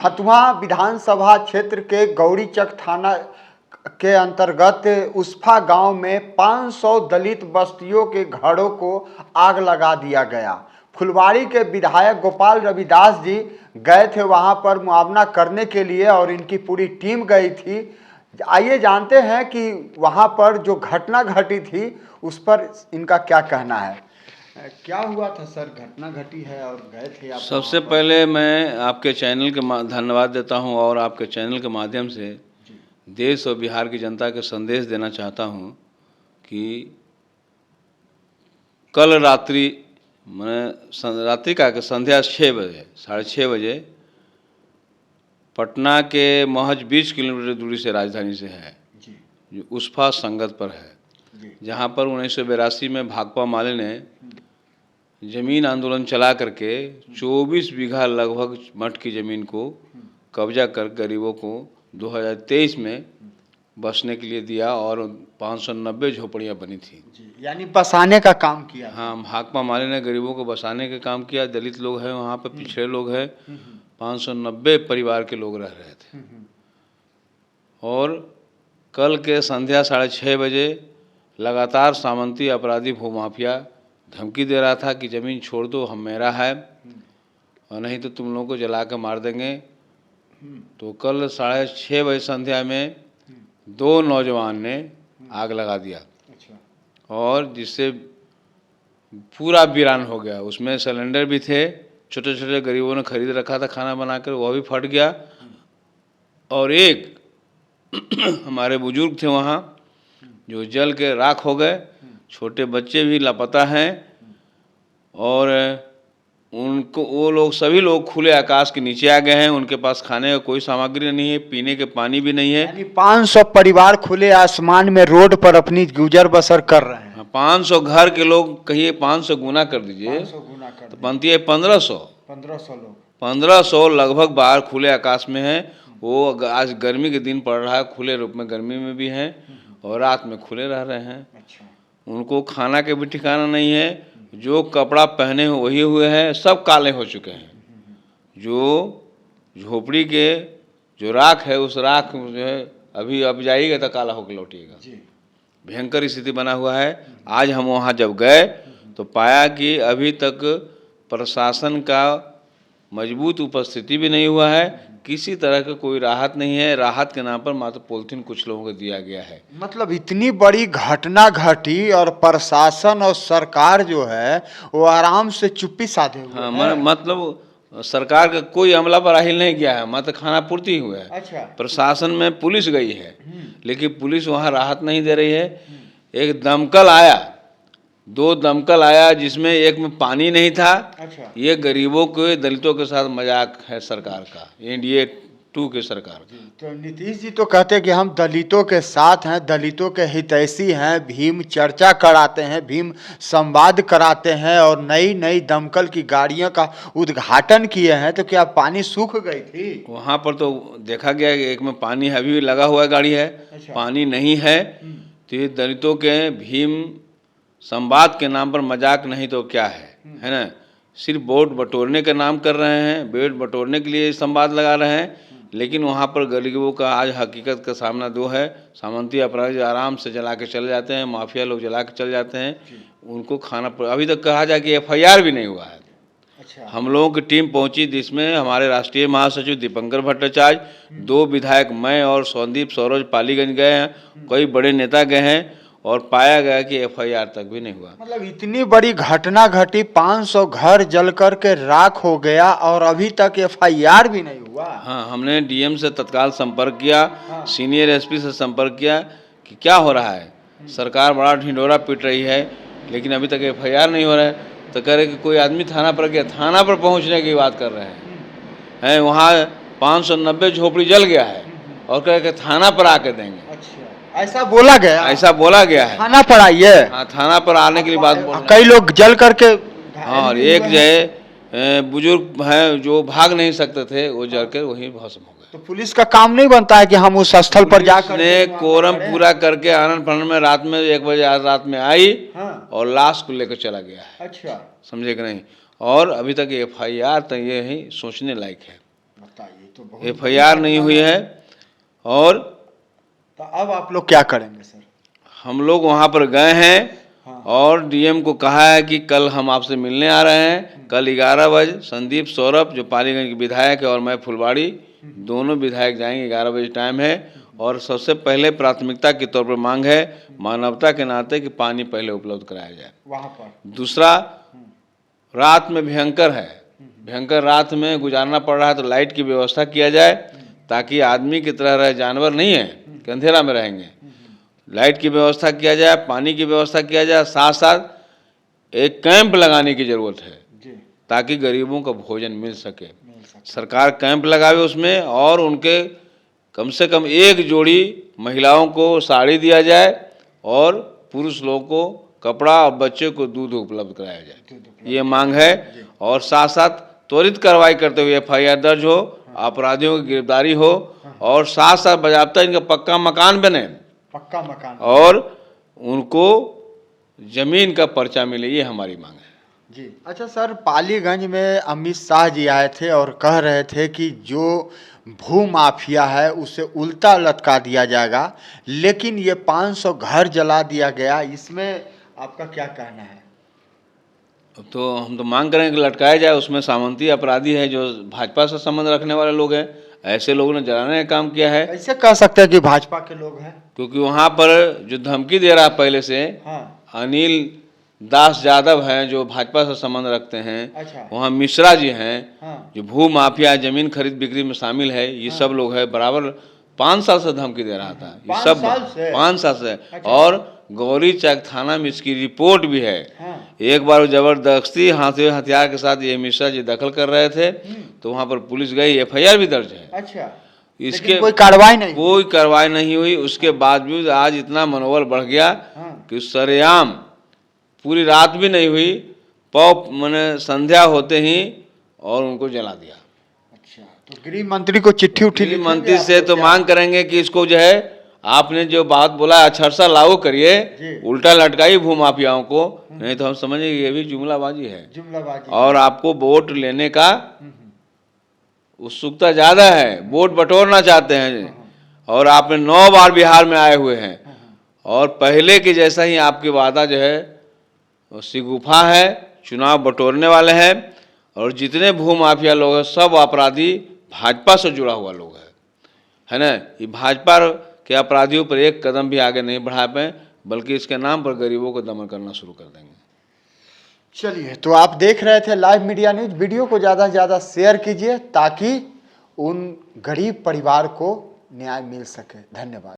हथुआ विधानसभा क्षेत्र के गौरीचक थाना के अंतर्गत उस्फा गांव में 500 दलित बस्तियों के घरों को आग लगा दिया गया। फुलवाड़ी के विधायक गोपाल रविदास जी गए थे वहां पर मुआवना करने के लिए और इनकी पूरी टीम गई थी। आइए जानते हैं कि वहां पर जो घटना घटी थी उस पर इनका क्या कहना है। क्या हुआ था सर, घटना घटी है और गए थे आप? सबसे पहले मैं आपके चैनल के धन्यवाद देता हूं और आपके चैनल के माध्यम से देश और बिहार की जनता के संदेश देना चाहता हूं कि कल रात्रि मैंने रात्रि का संध्या 6 बजे 6:30 बजे पटना के महज 20 किलोमीटर दूरी से राजधानी से है जो उस्फा संगत पर है, जहां पर 1982 में भाकपा माले ने जमीन आंदोलन चला करके 24 बीघा लगभग मठ की ज़मीन को कब्जा कर गरीबों को 2023 में बसने के लिए दिया और 590 झोपड़ियाँ बनी थी। यानी बसाने का काम किया। हाँ, भाकपा माले ने गरीबों को बसाने का काम किया। दलित लोग हैं वहाँ पे, पिछड़े लोग हैं, 590 परिवार के लोग रह रहे थे। और कल के संध्या 6:30 बजे लगातार सामंती अपराधी भूमाफिया धमकी दे रहा था कि ज़मीन छोड़ दो, हम मेरा है और नहीं तो तुम लोगों को जला के मार देंगे। तो कल 6:30 बजे संध्या में 2 नौजवान ने आग लगा दिया और जिससे पूरा वीरान हो गया। उसमें सिलेंडर भी थे, छोटे छोटे गरीबों ने खरीद रखा था खाना बनाकर, वह भी फट गया। और एक हमारे बुजुर्ग थे वहाँ जो जल के राख हो गए। छोटे बच्चे भी लापता हैं और उनको वो लोग सभी लोग खुले आकाश के नीचे आ गए हैं। उनके पास खाने का कोई सामग्री नहीं है, पीने के पानी भी नहीं है। यानी 500 परिवार खुले आसमान में रोड पर अपनी गुजर बसर कर रहे हैं। 500 घर के लोग, कहिए 500 गुना कर दीजिए तो बनती है 1500 लोग, 1500 लगभग बाहर खुले आकाश में है। वो आज गर्मी के दिन पड़ रहा है, खुले रूप में गर्मी में भी हैं और रात में खुले रह रहे हैं। उनको खाना के भी ठिकाना नहीं है, जो कपड़ा पहने वही हुए हैं, सब काले हो चुके हैं। जो झोपड़ी के जो राख है उस राख जो है अभी अब जाइएगा तो काला होकर लौटिएगा। भयंकर स्थिति बना हुआ है। आज हम वहाँ जब गए तो पाया कि अभी तक प्रशासन का मजबूत उपस्थिति भी नहीं हुआ है, किसी तरह का कोई राहत नहीं है। राहत के नाम पर मात्र पॉलिथीन कुछ लोगों को दिया गया है। मतलब इतनी बड़ी घटना घटी और प्रशासन और सरकार जो है वो आराम से चुप्पी साधे हुए हाँ, मतलब सरकार का कोई अमला बराहिल नहीं किया है, मात्र खाना पूर्ति हुआ है। अच्छा। प्रशासन में पुलिस गई है लेकिन पुलिस वहाँ राहत नहीं दे रही है। एक दमकल आया, 2 दमकल आया जिसमें एक में पानी नहीं था। अच्छा। ये गरीबों के दलितों के साथ मजाक है सरकार का, NDA 2 के सरकार का। तो नीतीश जी तो कहते हैं कि हम दलितों के साथ हैं, दलितों के हितैषी हैं, भीम चर्चा कराते हैं, भीम संवाद कराते हैं और नई नई दमकल की गाड़ियों का उद्घाटन किए हैं। तो क्या पानी सूख गई थी? वहाँ पर तो देखा गया कि एक में पानी अभी भी लगा हुआ गाड़ी है। अच्छा। पानी नहीं है। तो ये दलितों के भीम संवाद के नाम पर मजाक नहीं तो क्या है ना। सिर्फ वोट बटोरने का नाम कर रहे हैं, वोट बटोरने के लिए संवाद लगा रहे हैं, लेकिन वहाँ पर गरीबों का आज हकीकत का सामना दो है। सामंती अपराधी आराम से जला के चले जाते हैं, माफिया लोग जला के चले जाते हैं। उनको खाना अभी तक कहा जाए कि FIR भी नहीं हुआ है। अच्छा। हम लोगों की टीम पहुंची जिसमें हमारे राष्ट्रीय महासचिव दीपंकर भट्टाचार्य, 2 विधायक मैं और संदीप सरोज पालीगंज गए हैं, कई बड़े नेता गए हैं और पाया गया कि FIR तक भी नहीं हुआ। मतलब इतनी बड़ी घटना घटी, 500 घर जल कर के राख हो गया और अभी तक FIR भी नहीं हुआ। हाँ, हमने DM से तत्काल संपर्क किया। हाँ। सीनियर SP से संपर्क किया कि क्या हो रहा है। सरकार बड़ा ढिंढोरा पीट रही है लेकिन अभी तक FIR नहीं हो रहा है। तो कह रहे कि कोई आदमी थाना पर गया, थाना पर पहुंचने की बात कर रहे हैं। वहाँ 590 झोपड़ी जल गया है और कह रहे कि थाना पर आके देंगे। अच्छा, ऐसा बोला गया? ऐसा बोला गया है। थाना पर आइए। हाँ, थाना पर आने के लिए बात बोल रहे हैं। कई लोग जल करके। हाँ, और एक जो है बुजुर्ग हैं जो भाग नहीं सकते थे, वो जल कर वहीं भस्म हो गए। तो पुलिस का काम नहीं बनता है कि हम उस स्थल पर जाकर ने कोरम पूरा करके आनंद फानंद में रात में 1 बजे आज रात में आई। हाँ। और लाश को लेकर चला गया है। अच्छा, समझे कि नहीं। और अभी तक FIR तो ये ही सोचने लायक है। बताइए। तो बहुत एफआईआर नहीं हुई है। और तो अब आप लोग क्या करेंगे सर? हम लोग वहाँ पर गए हैं हाँ। और डीएम को कहा है कि कल हम आपसे मिलने आ रहे हैं। कल 11 बजे संदीप सौरभ जो पालीगंज के विधायक है और मैं फुलवाड़ी दोनों विधायक जाएंगे। 11 बजे टाइम है और सबसे पहले प्राथमिकता के तौर पर मांग है मानवता के नाते कि पानी पहले उपलब्ध कराया जाए वहाँ पर। दूसरा, रात में भयंकर रात में गुजारना पड़ रहा है तो लाइट की व्यवस्था किया जाए ताकि आदमी की तरह रहे, जानवर नहीं है कि अंधेरा में रहेंगे। लाइट की व्यवस्था किया जाए, पानी की व्यवस्था किया जाए, साथ साथ एक कैंप लगाने की ज़रूरत है जी। ताकि गरीबों को भोजन मिल सके। सरकार कैंप लगावे उसमें और उनके कम से कम एक जोड़ी महिलाओं को साड़ी दिया जाए और पुरुष लोगों को कपड़ा और बच्चे को दूध उपलब्ध कराया जाए, ये मांग है। और साथ साथ त्वरित कार्रवाई करते हुए एफआईआर दर्ज हो, अपराधियों की गिरफ्तारी हो और साथ साथ बाज़ाब्ता इनका पक्का मकान बने, पक्का मकान और उनको जमीन का पर्चा मिले, ये हमारी मांग है। जी। अच्छा सर, पालीगंज में अमित शाह जी आए थे और कह रहे थे कि जो भू माफिया है उसे उल्टा लटका दिया जाएगा, लेकिन ये 500 घर जला दिया गया, इसमें आपका क्या कहना है? तो हम तो मांग करेंगे कि लटकाया जाए। उसमें सामंती अपराधी है जो भाजपा से संबंध रखने वाले लोग हैं, ऐसे लोगों ने जलाने का काम किया है। कैसे कह सकते हैं कि भाजपा के लोग हैं? क्योंकि वहाँ पर जो धमकी दे रहा पहले से हाँ। अनिल दास यादव हैं जो भाजपा से संबंध रखते हैं। अच्छा। वहाँ मिश्रा जी हैं हाँ। जो भू माफिया जमीन खरीद बिक्री में शामिल है। ये सब लोग हैं, बराबर 5 साल से धमकी दे रहा था। ये 5 सब साल से? 5 साल से। अच्छा। और गौरी चक थाना में इसकी रिपोर्ट भी है। हाँ। एक बार जबरदस्ती हथियार के साथ ये मिश्रा जी दखल कर रहे थे तो वहाँ पर पुलिस गई, एफआईआर भी दर्ज है। अच्छा। इसके लेकिन कोई कार्रवाई नहीं? कोई कार्रवाई नहीं हुई। उसके बावजूद आज इतना मनोबल बढ़ गया हाँ। कि सरेआम पूरी रात भी नहीं हुई, मैंने संध्या होते ही और उनको जला दिया। अच्छा, तो गृह मंत्री को चिट्ठी उठी गृह मंत्री से तो मांग करेंगे कि इसको जो है आपने जो बात बोला अक्षरशः लागू करिए, उल्टा लटकाइए भू माफियाओं को, नहीं तो हम समझेंगे ये भी जुमलाबाजी है। जुमलाबाजी। और आपको वोट लेने का उत्सुकता ज़्यादा है, वोट बटोरना चाहते हैं। और आपने 9 बार बिहार में आए हुए हैं और पहले के जैसा ही आपकी वादा जो है शिगुफा है, चुनाव बटोरने वाले हैं। और जितने भू माफिया लोग हैं सब अपराधी भाजपा से जुड़ा हुआ लोग है ना। ये भाजपा के अपराधियों पर एक कदम भी आगे नहीं बढ़ा पाए, बल्कि इसके नाम पर गरीबों को दमन करना शुरू कर देंगे। चलिए, तो आप देख रहे थे लाइव मीडिया न्यूज। वीडियो को ज़्यादा से ज़्यादा शेयर कीजिए ताकि उन गरीब परिवार को न्याय मिल सके। धन्यवाद।